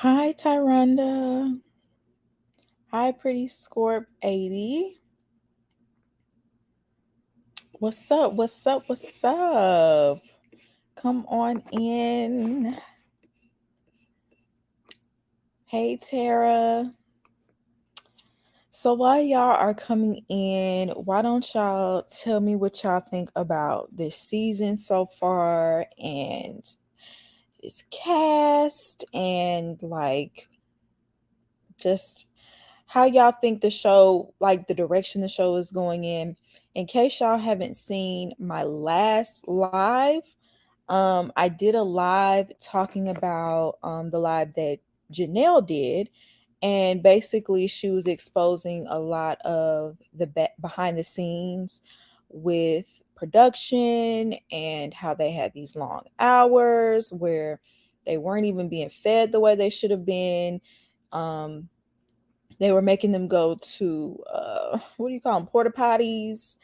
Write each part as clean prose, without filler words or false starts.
Hi, Tyranda. Hi, Pretty Scorp 80. What's up? What's up? What's up? Come on in. Hey, Tara. So while y'all are coming in, why don't y'all tell me what y'all think about this season so far and this cast and just how y'all think the show, like the direction the show is going in. In case y'all haven't seen my last live, I did a live talking about the live that Janelle did, and basically she was exposing a lot of the behind the scenes with production and how they had these long hours where they weren't even being fed the way they should have been. They were making them go to what do you call them, porta potties,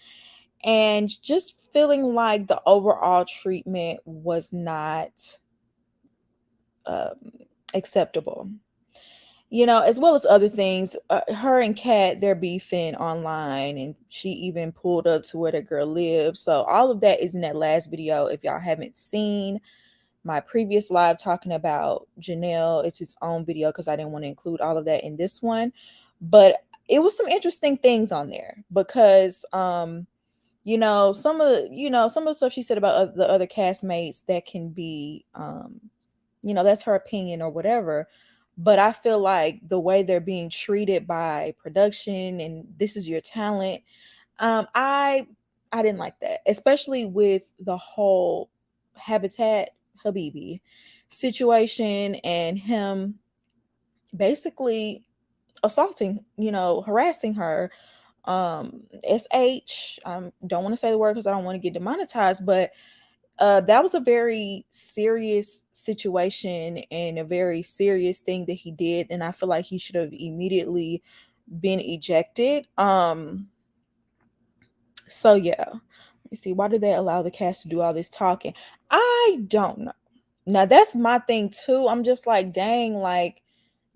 and just feeling like the overall treatment was not um, acceptable. You know, as well as other things. Her and Kat, they're beefing online, and she even pulled up to where the girl lives. So all of that is in that last video. If y'all haven't seen my previous live talking about Janelle, it's its own video because I didn't want to include all of that in this one. But it was some interesting things on there because some of the stuff she said about the other castmates, that can be that's her opinion or whatever. But I feel like the way they're being treated by production and this is your talent, I didn't like that, especially with the whole Habitat Habibi situation and him basically assaulting, harassing her. Don't want to say the word because I don't want to get demonetized, but that was a very serious situation and a very serious thing that he did, and I feel like he should have immediately been ejected. So yeah, let me see. Why did they allow the cast to do all this talking? I don't know. Now that's my thing too. I'm just like, dang, like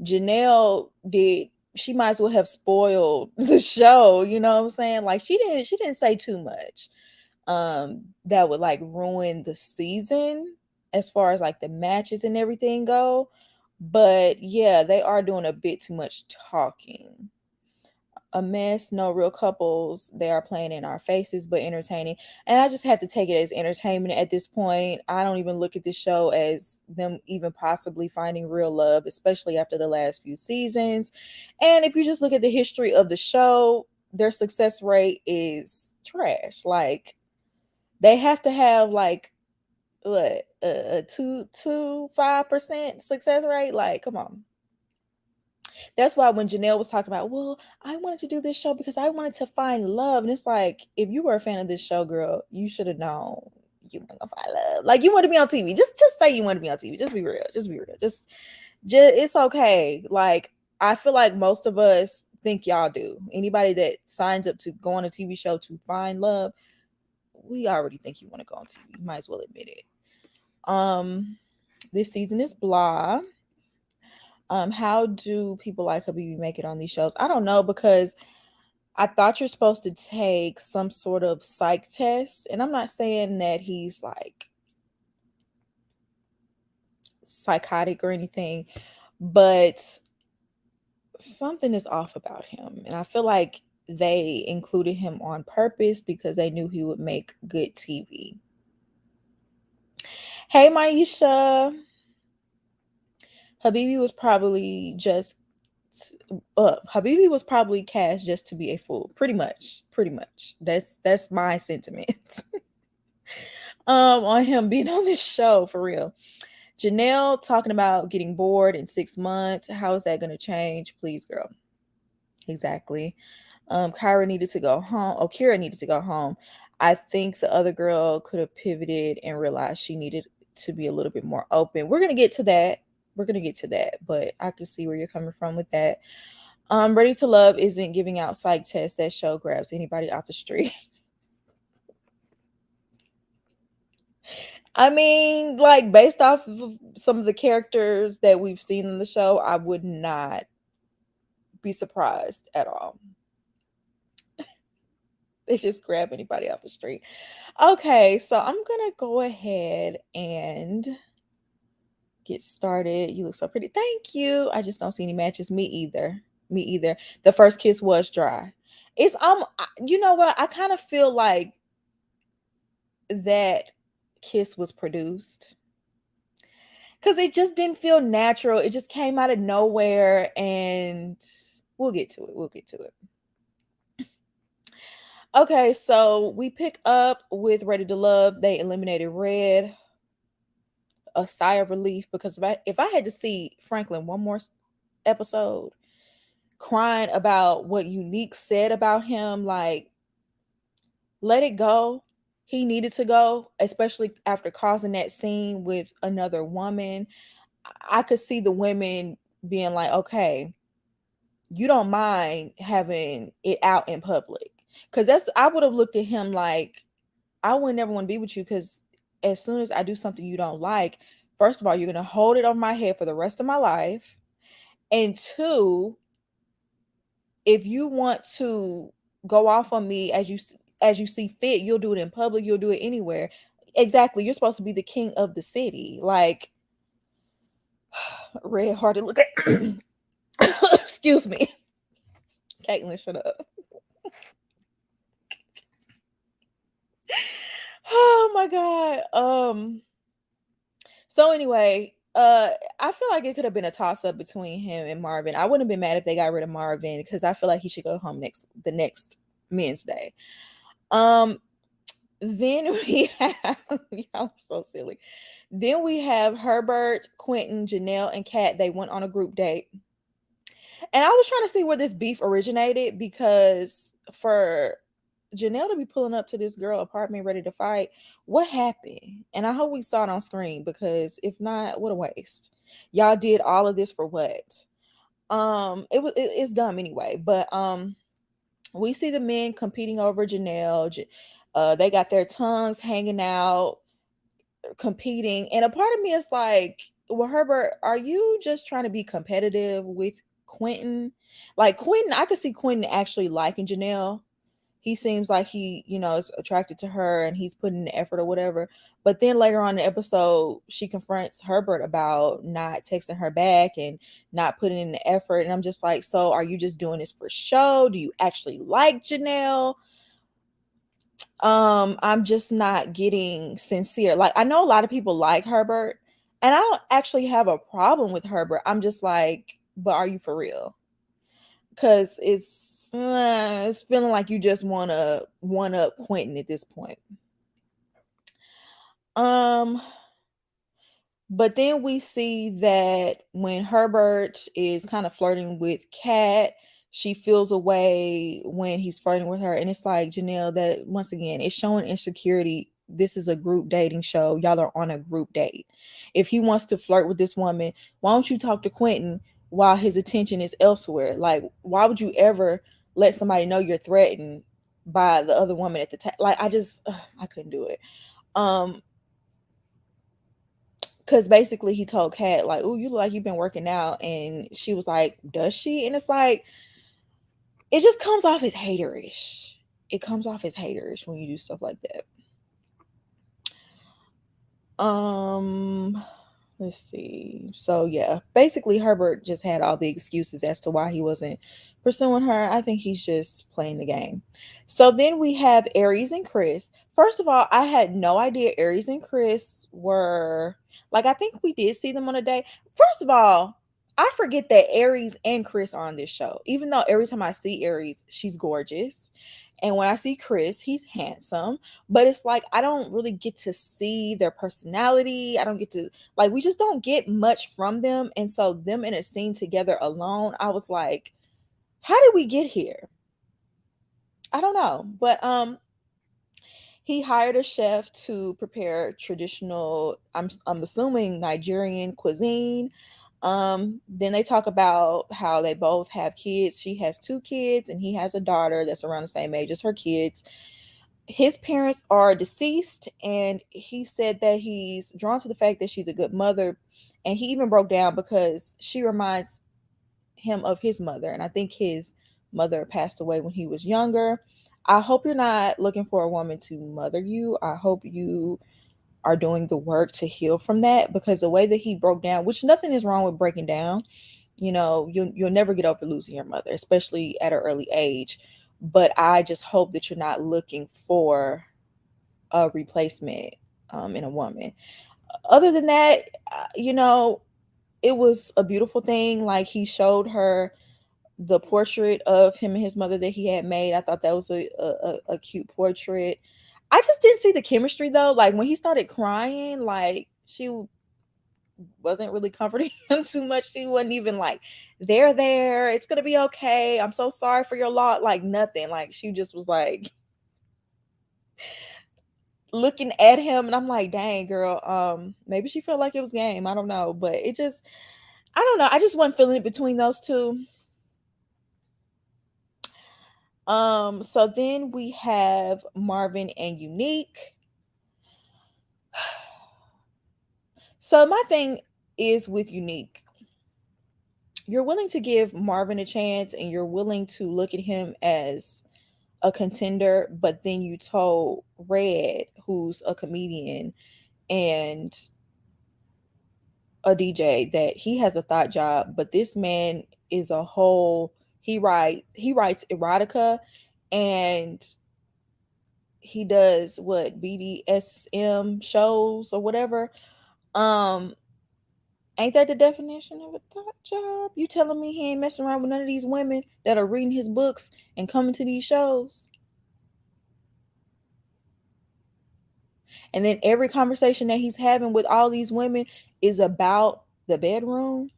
Janelle did. She might as well have spoiled the show. You know what I'm saying? Like she didn't say too much that would like ruin the season as far as like the matches and everything go. But yeah, they are doing a bit too much talking. A mess, no real couples. They are playing in our faces, but entertaining. And I just have to take it as entertainment at this point. I don't even look at this show as them even possibly finding real love, especially after the last few seasons. And if you just look at the history of the show, their success rate is trash. Like they have to have like what a 2 to 5% success rate. Like, come on. That's why when Janelle was talking about, well, I wanted to do this show because I wanted to find love. And it's like, if you were a fan of this show, girl, you should have known you weren't gonna find love. Like you want to be on TV. Just say you want to be on TV. Just be real. Just be real. Just it's okay. Like I feel like most of us think y'all do. Anybody that signs up to go on a TV show to find love, we already think you want to go on TV. You might as well admit it. This season is blah. How do people like Habibi make it on these shows? I don't know, because I thought you're supposed to take some sort of psych test, and I'm not saying that he's like psychotic or anything, but something is off about him, and I feel like they included him on purpose because they knew he would make good TV. Hey, Maisha. Habibi was probably just Habibi was probably cast just to be a fool. Pretty much. That's my sentiments on him being on this show, for real. Janelle talking about getting bored in 6 months. How is that going to change? Please, girl. Exactly. Kyra needed to go home. Oh, Kira needed to go home. I think the other girl could have pivoted and realized she needed to be a little bit more open. We're gonna get to that. But I could see where you're coming from with that. Ready to Love isn't giving out psych tests. That show grabs anybody off the street. I mean, like based off of some of the characters that we've seen in the show, I would not be surprised at all. They just grab anybody off the street. Okay, so I'm gonna go ahead and get started. You look so pretty. Thank you. I just don't see any matches. Me either. Me either. The first kiss was dry. It's you know what? I kind of feel like that kiss was produced because it just didn't feel natural. It just came out of nowhere, and we'll get to it. We'll get to it. Okay, so we pick up with Ready to Love. They eliminated Red. A sigh of relief because if I had to see Franklin one more episode crying about what Unique said about him, like, let it go. He needed to go, especially after causing that scene with another woman. I could see the women being like, okay, you don't mind having it out in public. Because I would have looked at him like, I would never want to be with you because as soon as I do something you don't like, first of all, you're going to hold it over my head for the rest of my life. And two, if you want to go off on me as you see fit, you'll do it in public, you'll do it anywhere. Exactly. You're supposed to be the king of the city. Like, red-hearted look at excuse me. Caitlin, shut up. Oh my god. So anyway, I feel like it could have been a toss-up between him and Marvin. I wouldn't have been mad if they got rid of Marvin because I feel like he should go home the next Men's Day. Then we have y'all so silly. Then we have Herbert, Quentin, Janelle, and Kat. They went on a group date. And I was trying to see where this beef originated because for Janelle to be pulling up to this girl apartment ready to fight, what happened? And I hope we saw it on screen because if not, what a waste. Y'all did all of this for what? It's dumb anyway, but we see the men competing over Janelle. They got their tongues hanging out, competing, and a part of me is like, well, Herbert, are you just trying to be competitive with Quentin? Like Quentin, I could see Quentin actually liking Janelle. He seems like he, is attracted to her and he's putting in the effort or whatever. But then later on in the episode, she confronts Herbert about not texting her back and not putting in the effort. And I'm just like, so are you just doing this for show? Do you actually like Janelle? I'm just not getting sincere. Like, I know a lot of people like Herbert, and I don't actually have a problem with Herbert. I'm just like, but are you for real? Because it's feeling like you just want to one up Quentin at this point. But then we see that when Herbert is kind of flirting with Kat, she feels a way when he's flirting with her. And it's like, Janelle, that once again, it's showing insecurity. This is a group dating show. Y'all are on a group date. If he wants to flirt with this woman, why don't you talk to Quentin while his attention is elsewhere? Like, why would you ever let somebody know you're threatened by the other woman at the time? Like, I couldn't do it. Because basically he told Kat, like, oh, you look like you've been working out. And she was like, does she? And it's like, it just comes off as haterish. It comes off as haterish when you do stuff like that. Let's see. So yeah, basically Herbert just had all the excuses as to why he wasn't pursuing her. I think he's just playing the game. So then we have Aries and Chris. First of all, I had no idea Aries and Chris were like, I think we did see them on a day. First of all, I forget that Aries and Chris are on this show, even though every time I see Aries, she's gorgeous. And when I see Chris, he's handsome. But it's like, I don't really get to see their personality. I don't get to, like, we just don't get much from them. And so them in a scene together alone, I was like, how did we get here? I don't know. But he hired a chef to prepare traditional, I'm assuming Nigerian cuisine. Then they talk about how they both have kids. She has 2 kids and he has a daughter that's around the same age as her kids. his parents are deceased, and he said that he's drawn to the fact that she's a good mother, and he even broke down because she reminds him of his mother, and I think his mother passed away when he was younger. I hope you're not looking for a woman to mother you. I hope you are doing the work to heal from that, because the way that he broke down, which nothing is wrong with breaking down, you'll never get over losing your mother, especially at an early age. But I just hope that you're not looking for a replacement in a woman. Other than that, it was a beautiful thing. Like, he showed her the portrait of him and his mother that he had made. I thought that was a cute portrait. I just didn't see the chemistry though. Like, when he started crying, like, she wasn't really comforting him too much. She wasn't even like, there, it's gonna be okay. I'm so sorry for your loss. Like, nothing. Like, she just was like looking at him, and I'm like, dang girl, maybe she felt like it was game. I don't know. But I don't know. I just wasn't feeling it between those two. So then we have Marvin and Unique. So my thing is with Unique, you're willing to give Marvin a chance and you're willing to look at him as a contender, but then you told Red, who's a comedian and a DJ, that he has a thought job, but this man is a whole he writes erotica, and he does what, BDSM shows or whatever. Um Ain't that the definition of a thought job? You telling me he ain't messing around with none of these women that are reading his books and coming to these shows? And then every conversation that he's having with all these women is about the bedroom?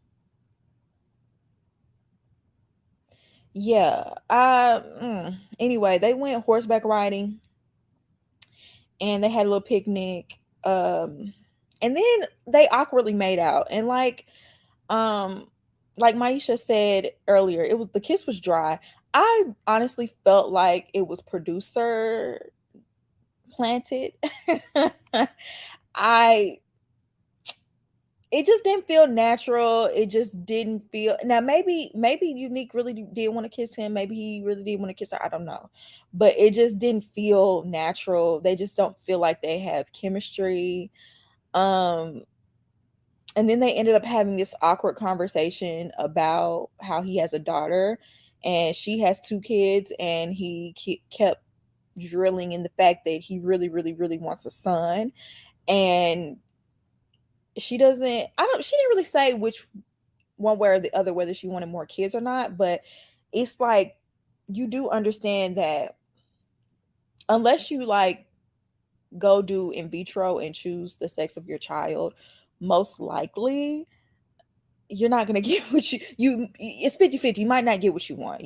Yeah. Anyway, they went horseback riding and they had a little picnic. And then they awkwardly made out. And um like Maisha said earlier, the kiss was dry. I honestly felt like it was producer planted. I It just didn't feel natural. It just didn't feel. Now maybe Unique really did want to kiss him. Maybe he really did want to kiss her. I don't know. But it just didn't feel natural. They just don't feel like they have chemistry. Um and then they ended up having this awkward conversation about how he has a daughter and she has two kids, and he kept drilling in the fact that he really really really wants a son. And she didn't really say which one way or the other, whether she wanted more kids or not. But it's like, you do understand that unless you like go do in vitro and choose the sex of your child, most likely you're not going to get what it's 50-50. You might not get what you want.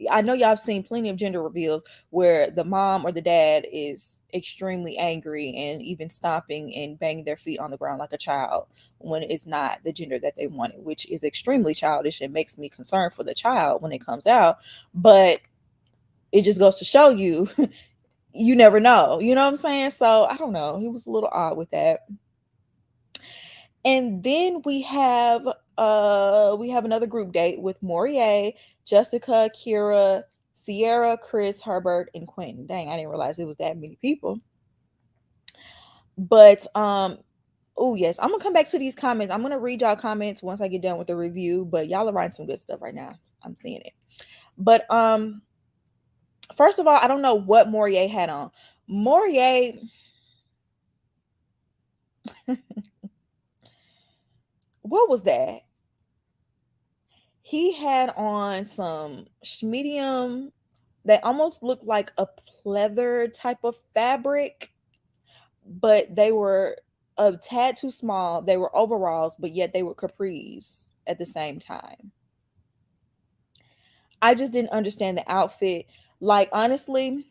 I know y'all have seen plenty of gender reveals where the mom or the dad is extremely angry and even stomping and banging their feet on the ground like a child when it's not the gender that they wanted, which is extremely childish and makes me concerned for the child when it comes out. But it just goes to show you, you never know. You know what I'm saying? So I don't know. He was a little odd with that. And then we have another group date with Morier, Jessica, Kira, Sierra, Chris, Herbert, and Quentin. Dang, I didn't realize it was that many people. But oh yes, I'm gonna come back to these comments. I'm gonna read y'all comments once I get done with the review. But y'all are writing some good stuff right now. I'm seeing it. But first of all, I don't know what Morier had on. Morier. What was that? He had on some medium that almost looked like a pleather type of fabric, but they were a tad too small. They were overalls, but yet they were capris at the same time. I just didn't understand the outfit. Like, honestly,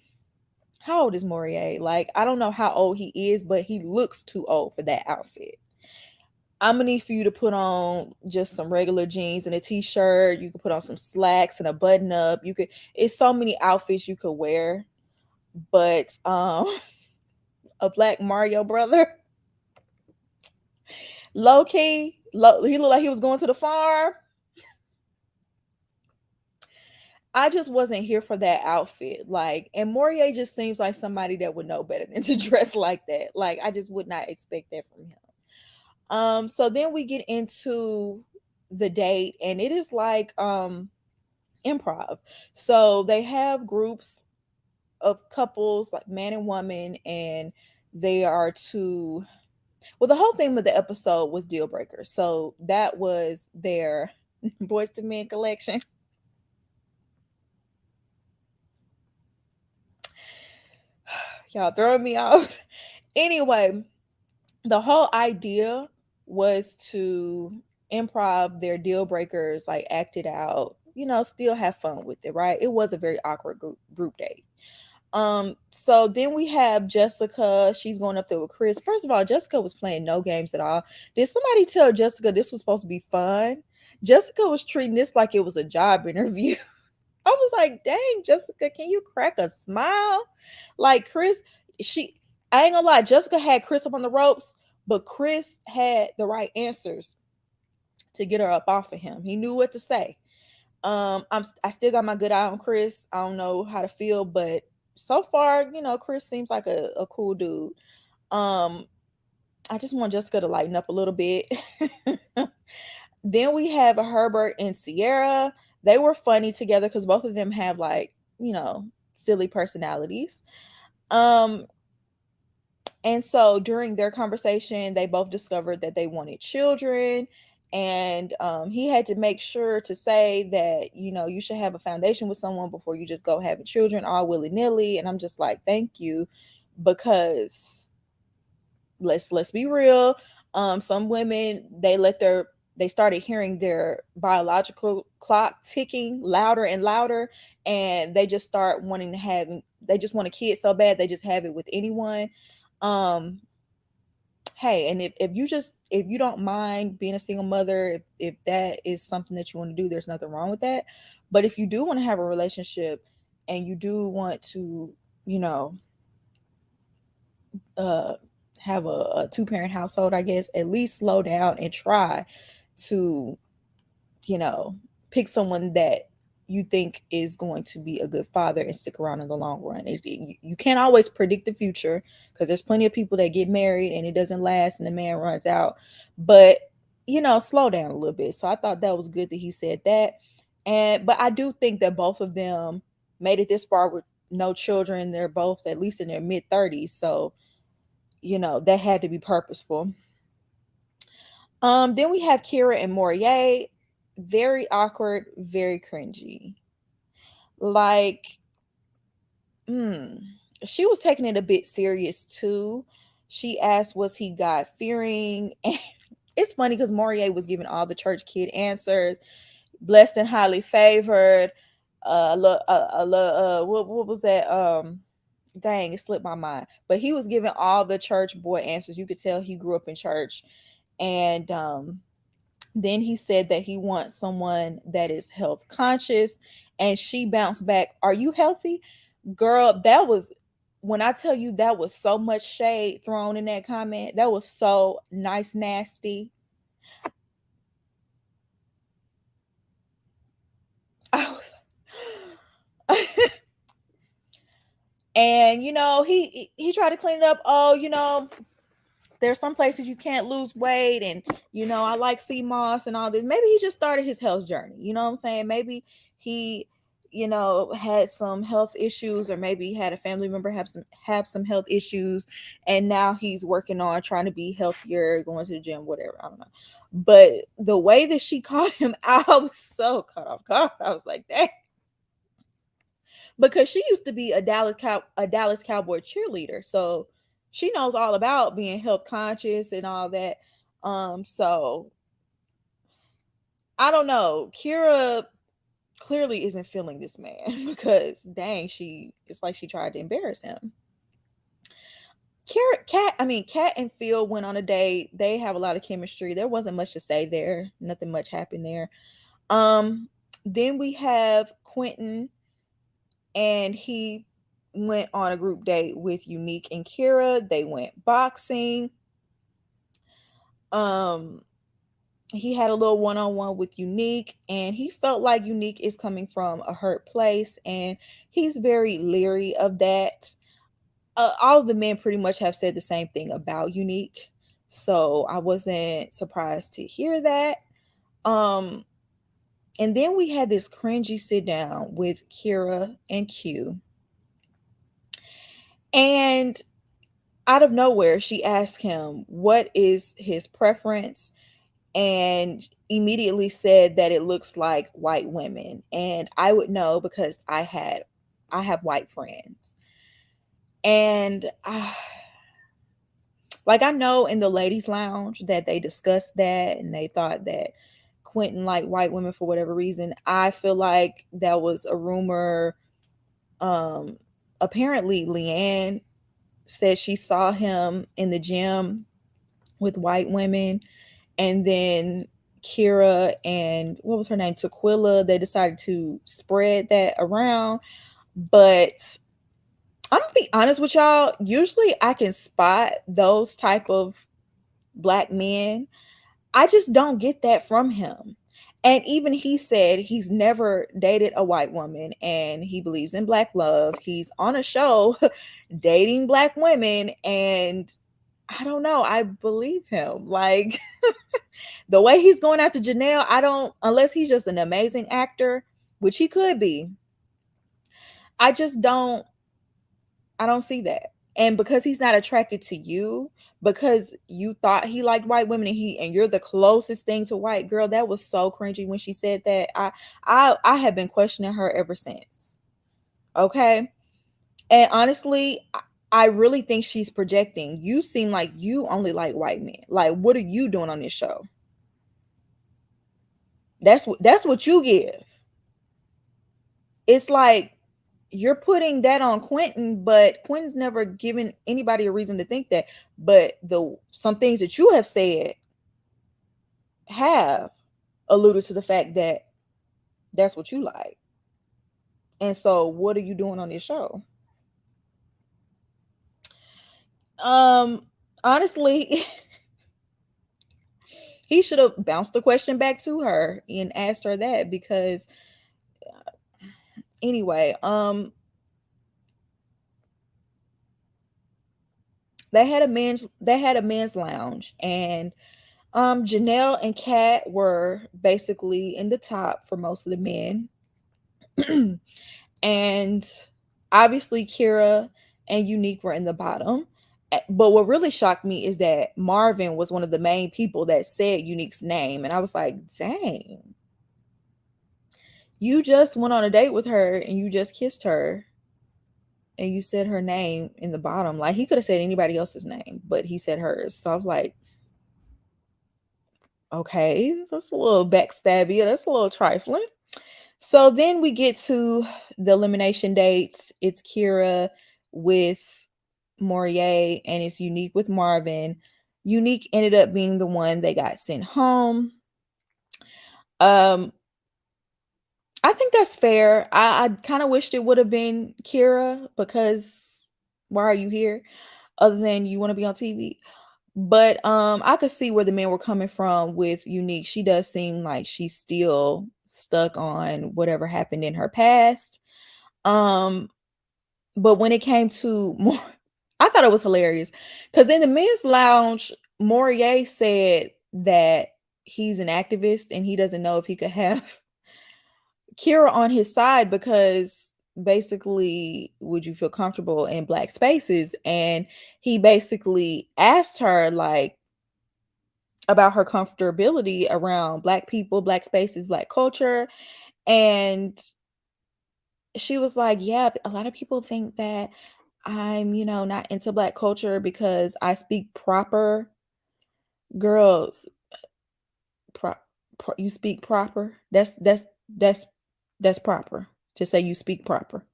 how old is Morier? Like, I don't know how old he is, but he looks too old for that outfit. I'm gonna need for you to put on just some regular jeans and a t-shirt. You could put on some slacks and a button up. It's so many outfits you could wear, but a black Mario brother. Low key, he looked like he was going to the farm. I just wasn't here for that outfit. Like, and Morier just seems like somebody that would know better than to dress like that. Like, I just would not expect that from him. So then we get into the date, and it is like improv. So they have groups of couples, like man and woman, and they are to well, the whole theme of the episode was deal breakers. So that was their boys to men collection. Y'all throwing me off. Anyway, the whole idea was to improv their deal breakers, like act it out, still have fun with it, right? It was a very awkward group date. So then we have Jessica. She's going up there with Chris. First of all, Jessica was playing no games at all. Did somebody tell Jessica this was supposed to be fun? Jessica was treating this like it was a job interview. I was like, dang, Jessica, can you crack a smile? Like Chris, I ain't gonna lie, Jessica had Chris up on the ropes, but Chris had the right answers to get her up off of him. He knew what to say. I still got my good eye on Chris. I don't know how to feel, but so far, Chris seems like a cool dude. I just want Jessica to lighten up a little bit. Then we have Herbert and Sierra. They were funny together because both of them have like, silly personalities. And so during their conversation, they both discovered that they wanted children. And he had to make sure to say that, you should have a foundation with someone before you just go having children all willy-nilly. And I'm just like, thank you, because let's be real. Some women, they started hearing their biological clock ticking louder and louder, and they just start they just want a kid so bad they just have it with anyone. Hey, and if you don't mind being a single mother, if that is something that you want to do, there's nothing wrong with that. But if you do want to have a relationship and you do want to, uh have a two-parent household, I guess, at least slow down and try to, you know, pick someone that you think is going to be a good father and stick around in the long run. You can't always predict the future, because there's plenty of people that get married and it doesn't last and the man runs out. But, slow down a little bit. So I thought that was good that he said that. But I do think that both of them made it this far with no children. They're both at least in their mid-30s. So, that had to be purposeful. Then we have Kira and Morier. Very awkward, very cringy. Like, she was taking it a bit serious too. She asked, was he God fearing? And it's funny because Morier was giving all the church kid answers. Blessed and highly favored. What was that? Dang, it slipped my mind. But he was giving all the church boy answers. You could tell he grew up in church. And then he said that he wants someone that is health conscious. And she bounced back, are you healthy? Girl, that was, when I tell you that was so much shade thrown in that comment, that was so nice, nasty. I was and he tried to clean it up. Oh, there's some places you can't lose weight, and I like sea moss and all this. Maybe he just started his health journey, you know what I'm saying? Maybe he had some health issues, or maybe he had a family member have some health issues, and now he's working on trying to be healthier, going to the gym, whatever. I don't know. But the way that she called him out, I was so caught off guard. I was like, dang. Because she used to be a Dallas Cowboy cheerleader, so she knows all about being health conscious and all that. So I don't know. Kira clearly isn't feeling this man because dang, it's like she tried to embarrass him. Kat and Phil went on a date. They have a lot of chemistry. There wasn't much to say there. Nothing much happened there. Then we have Quentin, and he went on a group date with Unique and Kira. They went boxing. Um, he had a little one-on-one with Unique, and he felt like Unique is coming from a hurt place, and he's very leery of that. All of the men pretty much have said the same thing about Unique, so I wasn't surprised to hear that. Um, and then we had this cringy sit down with Kira and Q, and out of nowhere, she asked him what is his preference, and immediately said that it looks like white women. And I would know because I have white friends. And like, I know in the ladies lounge that they discussed that and they thought that Quentin liked white women for whatever reason. I feel like that was a rumor. Um Apparently Leanne said she saw him in the gym with white women, and then Kira and what was her name, Tequila, they decided to spread that around. But I'm gonna be honest with y'all, usually I can spot those type of black men. I just don't get that from him. And even he said he's never dated a white woman and he believes in black love. He's on a show dating black women, and I don't know, I believe him. Like, the way he's going after Janelle, I don't, unless he's just an amazing actor, which he could be. I just don't, I don't see that. And because he's not attracted to you, because you thought he liked white women, and you're the closest thing to white girl, that was so cringy when she said that. I have been questioning her ever since. Okay. And honestly, I really think she's projecting. You seem like you only like white men. Like, what are you doing on this show? That's what you give. It's like you're putting that on Quentin, but Quentin's never given anybody a reason to think that. But the some things that you have said have alluded to the fact that that's what you like. And so what are you doing on this show? Um Honestly, he should have bounced the question back to her and asked her that, because anyway, they had a men's lounge, and Janelle and Kat were basically in the top for most of the men. And obviously Kira and Unique were in the bottom. But what really shocked me is that Marvin was one of the main people that said Unique's name. And I was like, dang, you just went on a date with her and you just kissed her and you said her name in the bottom. Like, he could have said anybody else's name, but he said hers. So I was like, okay, that's a little backstabby. That's a little trifling. So then we get to the elimination dates. It's Kira with Morier and it's Unique with Marvin. Unique ended up being the one that got sent home. Um, I think that's fair. I kind of wished it would have been Kira, because why are you here? Other than you want to be on TV. But I could see where the men were coming from with Unique. She does seem like she's still stuck on whatever happened in her past. Um, but when it came to more, I thought it was hilarious because in the men's lounge, Morier said that he's an activist and he doesn't know if he could have Kira on his side, because basically, would you feel comfortable in black spaces? And he basically asked her, like, about her comfortability around black people, black spaces, black culture. And she was like, yeah, a lot of people think that I'm, not into black culture because I speak proper. Girls, pro, you speak proper. That's proper to say you speak proper.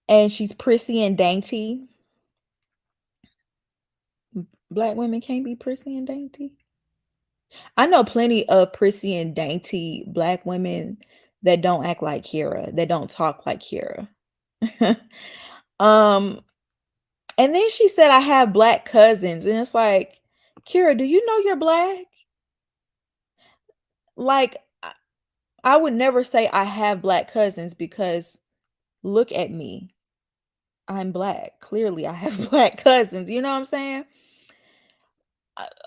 And she's prissy and dainty. Black women can't be prissy and dainty. I know plenty of prissy and dainty black women that don't act like Kira, that don't talk like Kira. Um, and then she said, I have black cousins. And it's like, Kira, do you know you're black? Like, I would never say I have black cousins because look at me. I'm black. Clearly, I have black cousins. You know what I'm saying?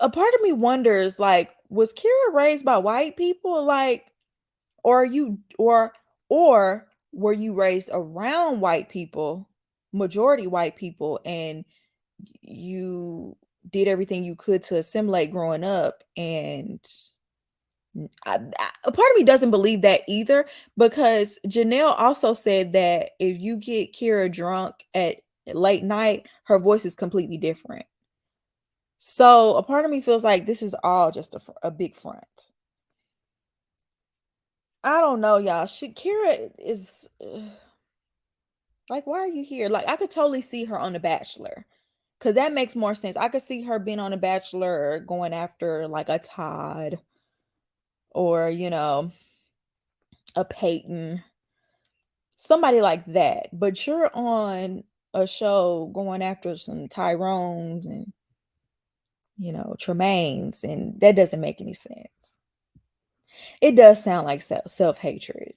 A part of me wonders, like, was Kira raised by white people? Like, or are you, or were you raised around white people, majority white people, and you did everything you could to assimilate growing up? And a part of me doesn't believe that either, because Janelle also said that if you get Kira drunk at late night, her voice is completely different. So a part of me feels like this is all just a big front. I don't know, y'all. Kira is like, why are you here? Like, I could totally see her on The Bachelor, because that makes more sense. I could see her being on The Bachelor going after like a Todd or, a Peyton, somebody like that. But you're on a show going after some Tyrones and, Tremaines, and that doesn't make any sense. It does sound like self-hatred.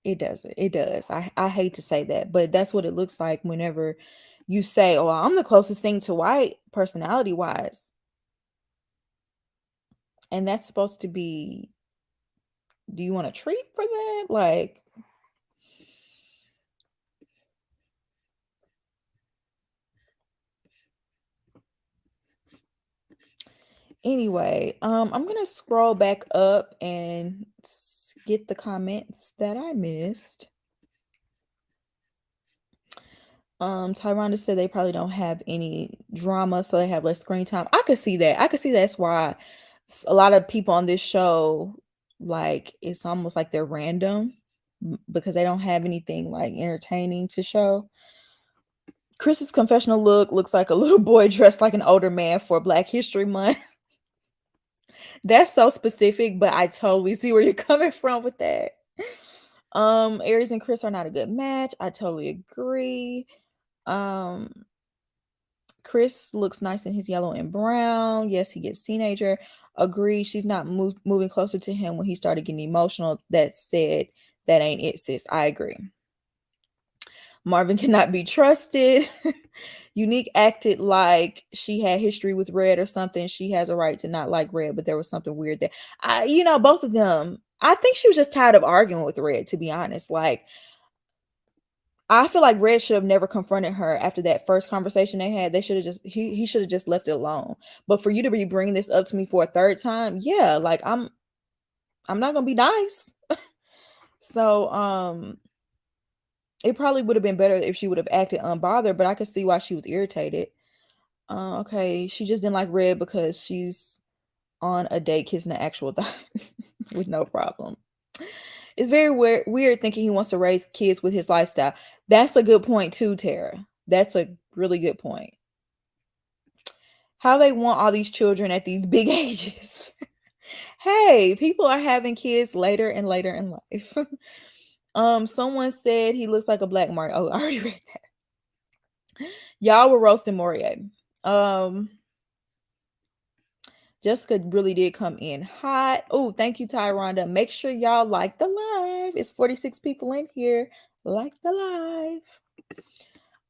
It doesn't. It does. I hate to say that, but that's what it looks like whenever you say, "Oh, I'm the closest thing to white personality-wise." And that's supposed to be, do you want a treat for that? Like, anyway, I'm gonna scroll back up and get the comments that I missed. Tyronda said they probably don't have any drama, so they have less screen time. I could see that. I could see that's why a lot of people on this show, like, it's almost like they're random because they don't have anything like entertaining to show. Chris's confessional look looks like a little boy dressed like an older man for Black History Month. That's so specific, but I totally see where you're coming from with that. Aries and Chris are not a good match. I totally agree. Chris looks nice in his yellow and brown. Yes, he gives teenager. Agree. She's not moving closer to him when he started getting emotional. That said, that ain't it, sis. I agree. Marvin cannot be trusted. Unique acted like she had history with Red or something. She has a right to not like Red, but there was something weird there. Both of them. I think she was just tired of arguing with Red, to be honest. Like, I feel like Red should have never confronted her after that first conversation they had. They should have he should have just left it alone. But for you to be bringing this up to me for a third time, yeah, like I'm not gonna be nice. So it probably would have been better if she would have acted unbothered, but I could see why she was irritated. Okay, she just didn't like Red because she's on a date kissing an actual thigh with no problem. It's very weird thinking he wants to raise kids with his lifestyle. That's a good point too, Tara. That's a really good point. How they want all these children at these big ages. Hey, people are having kids later and later in life. Someone said he looks like a black Mario. Oh, I already read that. Y'all were roasting Morier. Jessica really did come in hot. Oh, thank you, Tyronda. Make sure y'all like the live. It's 46 people in here. Like the live.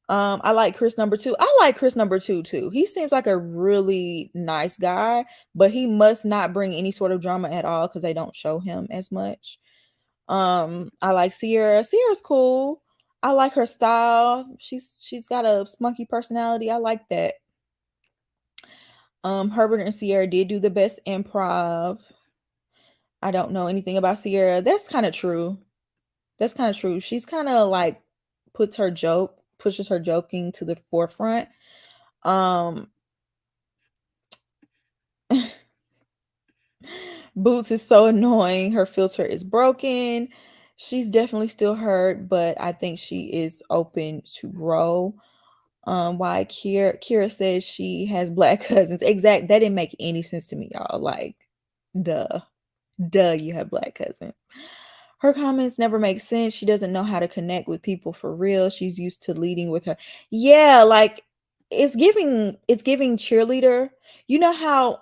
I like Chris number 2. I like Chris number 2 too. He seems like a really nice guy, but he must not bring any sort of drama at all because they don't show him as much. I like Sierra. Sierra's cool. I like her style. She's got a spunky personality. I like that. Herbert and Sierra did do the best improv. I don't know anything about Sierra. That's kind of true. That's kind of true. She's kind of like pushes her joking to the forefront. Boots is so annoying. Her filter is broken. She's definitely still hurt, but I think she is open to grow. Why Kira says she has black cousins. That didn't make any sense to me, y'all. Like, duh, you have black cousins. Her comments never make sense. She doesn't know how to connect with people for real. She's used to leading with her. Yeah, like it's giving cheerleader. You know how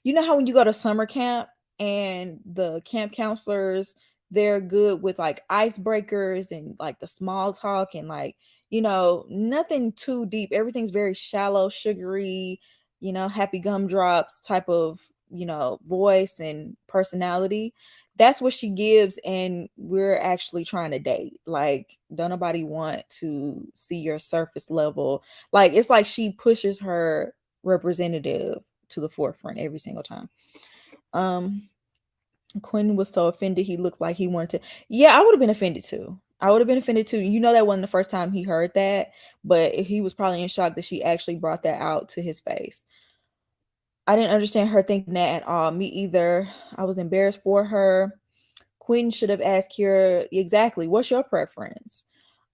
when you go to summer camp and the camp counselors, they're good with like icebreakers and like the small talk and like, nothing too deep. Everything's very shallow, sugary, happy gumdrops type of, voice and personality. That's what she gives, and we're actually trying to date. Like, don't nobody want to see your surface level. Like, it's like she pushes her representative to the forefront every single time. Um, Quinn was so offended he looked like he wanted to. Yeah, I would have been offended too. I would have been offended too. That wasn't the first time he heard that, but he was probably in shock that she actually brought that out to his face. I didn't understand her thinking that at all. Me either. I was embarrassed for her. Quinn should have asked Kira exactly, what's your preference?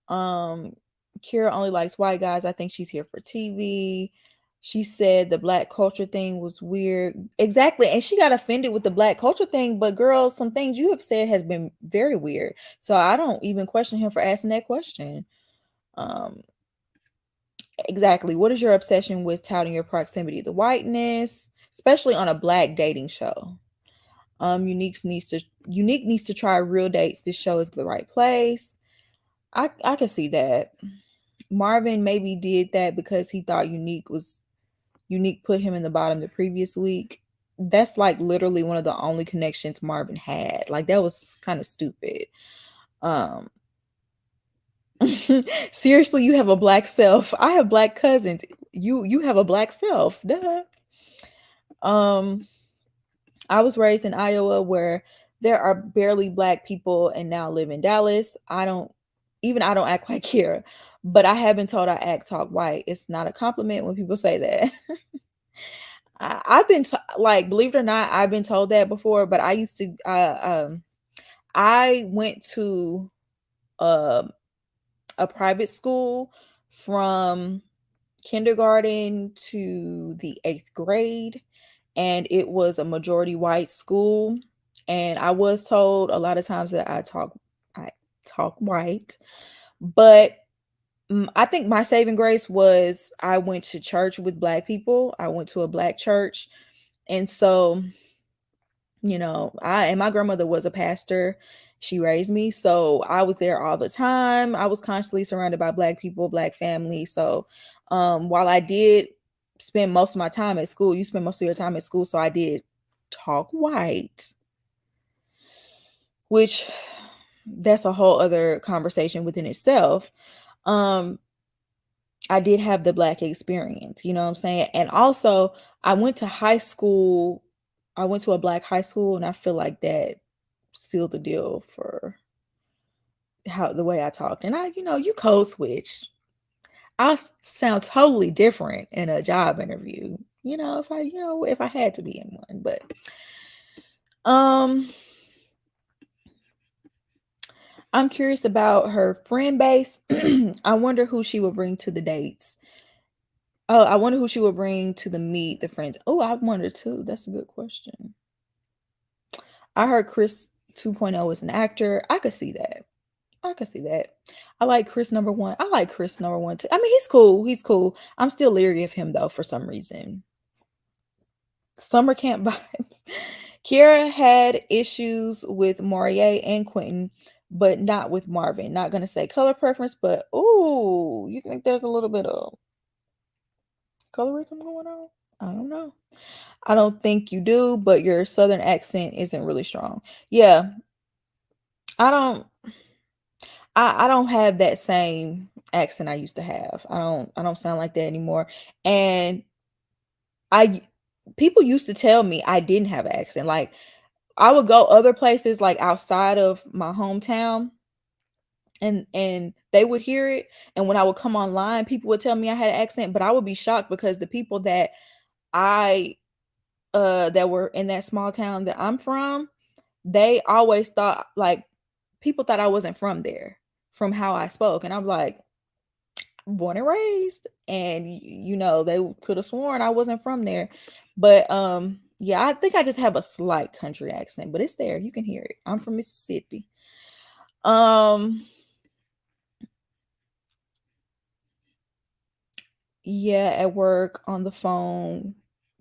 Um, Kira only likes white guys. I think she's here for TV. She said the black culture thing was weird. Exactly. And she got offended with the black culture thing. But girl, some things you have said has been very weird. So I don't even question him for asking that question. Um, exactly. What is your obsession with touting your proximity? The whiteness, especially on a black dating show. Unique needs to try real dates. This show is the right place. I can see that. Marvin maybe did that because he thought Unique put him in the bottom the previous week. That's like literally one of the only connections Marvin had. Like, that was kind of stupid. Um Seriously, you have a black self. I have black cousins. You have a black self. Duh. Um I was raised in Iowa where there are barely black people and now live in Dallas. I don't act like here, but I have been told I talk white. It's not a compliment when people say that. I've been like, believe it or not, I've been told that before, but I used to I went to um a private school from kindergarten to the 8th grade, and it was a majority white school, and I was told a lot of times that I talk white, but I think my saving grace was I went to church with black people. I went to a black church, and so my grandmother was a pastor. She raised me, so I was there all the time. I was constantly surrounded by black people, black family. So while I did spend most of my time at school, you spend most of your time at school, so I did talk white, which that's a whole other conversation within itself. um I did have the black experience, you know what I'm saying? And also, I went to high school. I went to a black high school, and I feel like that sealed the deal for how the way I talked. And you code switch. Sound totally different in a job interview, if I had to be in one. But I'm curious about her friend base. I wonder who she will bring to the dates. Oh, I wonder who she will bring to the meet the friends. Oh, I wonder too. That's a good question. I heard Chris 2.0 is an actor. I could see that. I could see that. I like Chris number one. I like Chris number one too. I mean, he's cool. He's cool. I'm still leery of him though for some reason. Summer camp vibes. Kiera had issues with Morier and Quentin, but not with Marvin. Not gonna say color preference, but ooh, you think there's a little bit of colorism going on? I don't know. I don't think you do, but your southern accent isn't really strong. Yeah, I don't. I don't have that same accent I used to have. I don't sound like that anymore. And I people used to tell me I didn't have an accent. Like, I would go other places like outside of my hometown, and they would hear it, and when I would come online, people would tell me I had an accent, but I would be shocked because the people that I that were in that small town that I'm from, they always thought like people thought I wasn't from there from how I spoke, and I'm like, born and raised, and they could have sworn I wasn't from there. But Yeah, I think I just have a slight country accent, but it's there. You can hear it. I'm from Mississippi. Yeah, at work, on the phone,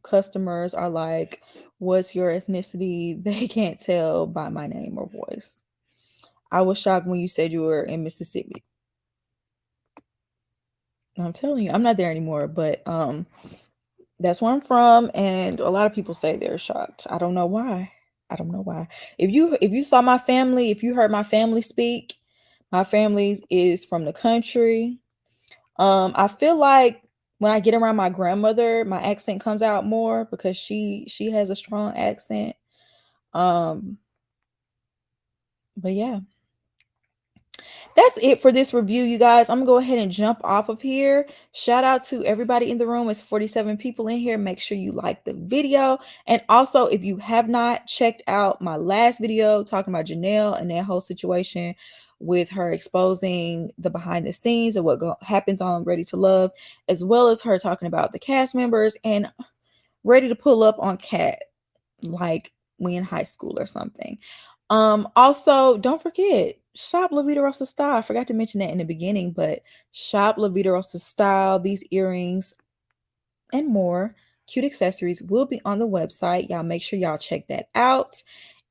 customers are like, "What's your ethnicity?" They can't tell by my name or voice. I was shocked when you said you were in Mississippi. I'm telling you, I'm not there anymore, but that's where I'm from, and a lot of people say they're shocked. I don't know why. I don't know why. If you saw my family, if you heard my family speak, my family is from the country. I feel like when I get around my grandmother, my accent comes out more because she has a strong accent. Um, but yeah. That's it for this review, you guys. I'm gonna go ahead and jump off of here. Shout out to everybody in the room. It's 47 people in here. Make sure you like the video. And also, if you have not checked out my last video talking about Janelle and that whole situation with her exposing the behind the scenes of what happens on Ready to Love, as well as her talking about the cast members and Ready to pull up on Kat like we in high school or something. Also, don't forget, shop La Vida Rosa Style. I forgot to mention that in the beginning, but shop La Vida Rosa Style. These earrings and more cute accessories will be on the website. Y'all make sure y'all check that out.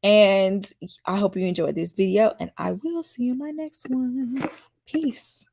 And I hope you enjoyed this video, and I will see you in my next one. Peace.